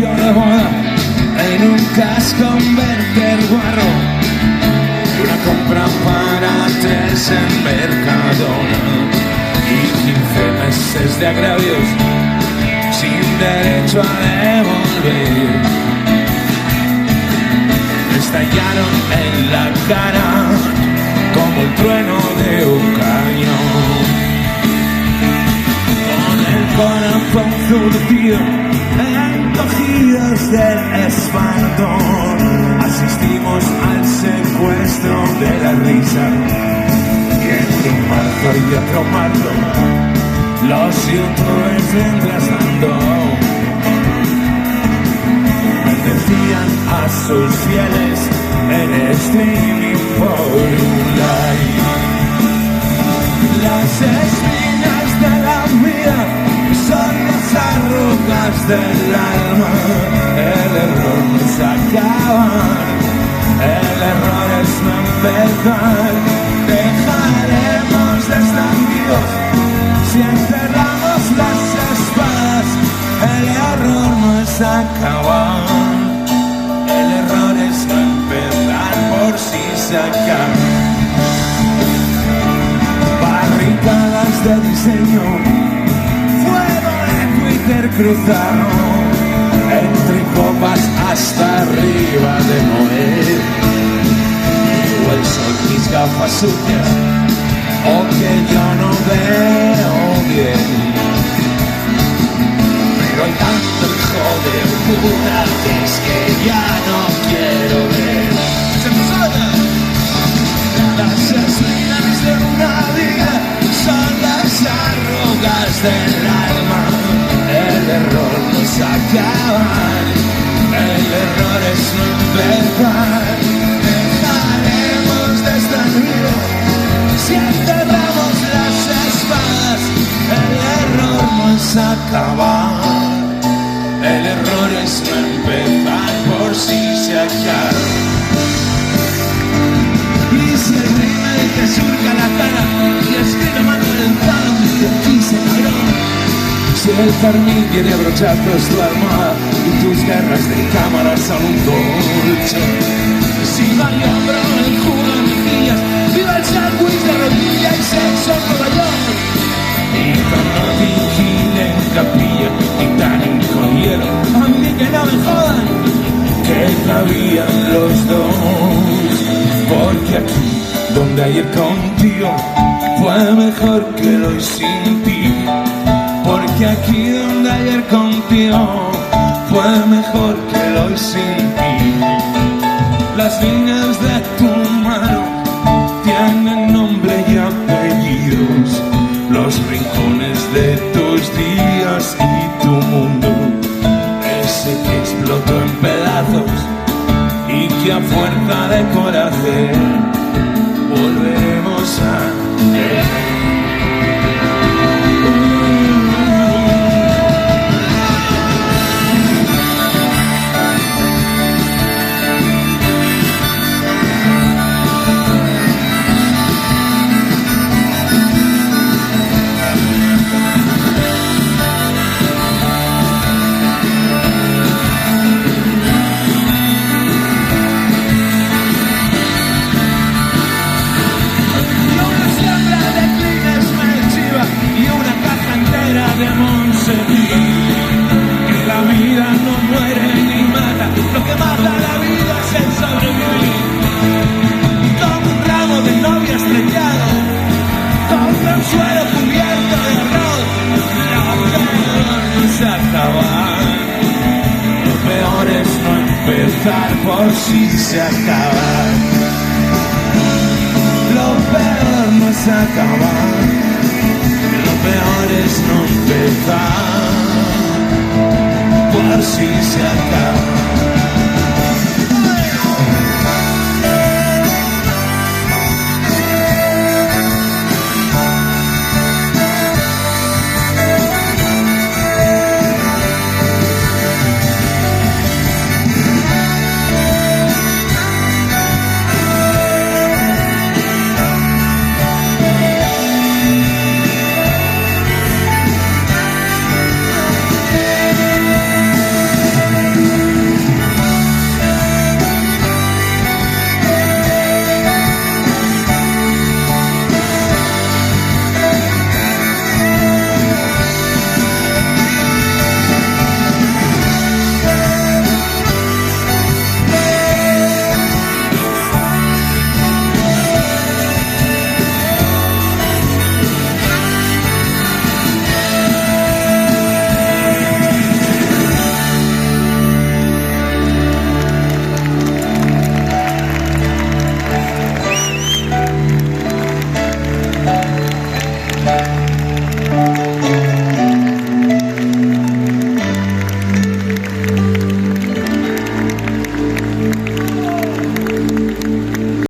vestido de boda, en un casco un verter guarro, una compra para 3 en Mercadona y 15 meses de agravios sin derecho a devolver. Me estallaron en la cara como el trueno de un cañón. Con el corazón zurcido, encogidos del espanto, asistimos al secuestro de la risa. Y entre un marzo y otro marzo, los youtubers mientras tanto bendecían a sus fieles en streaming por un live. Las espinas de la vida son las arrugas del alma. El error no es acabar, el error es no empezar. Dejaremos de estar vivos si enterramos las espadas. El error no es acabar, el error es no empezar por si se acaba. Barricadas de diseño, fuego de Twitter cruzado, entre copas hasta arriba de Noé. O el sol, mis gafas sucias, o que yo no veo bien. Pero hay tanto hijo de puta que es que ya no quiero ver. Las espinas de una vida son las arrugas del alma. El error no es acabar, el error es no empezar. Dejaremos de estar vivos si enterramos las espadas. El error no es acabar, el error es no empezar por si se acaba. Y si el rímel te surca la cara y escribe mano lentado, te quise cabrón. Si el carmín quiere abrochazos tu almohada y tus guerras de cámara son un colchón. Si va el hombro, el jugo de mejillas, viva el sándwich de rodilla y sexo en Nueva York. Y cuando vigile en capilla, Titanic con hielo, a mí que no me jodan, que cabían los dos. Porque aquí, donde ayer contigo, fue mejor que lo hoy sin ti. Porque aquí, donde ayer contigo, fue mejor que lo hoy sin ti. Las líneas de tu mano tienen nombre y apellidos, los rincones de tus días y tu mundo, ese que explotó en pedazos y que a fuerza de coraje volveremos a ver. Que la vida no muere ni mata, lo que mata la vida es el sobrevivir. Como un ramo de novia estrellado, con consuelo cubierto de arroz. Lo peor no es acabar, lo peor es no empezar por si se acaba. Lo peor no es acabar, lo peor es no empezar por si se acaba.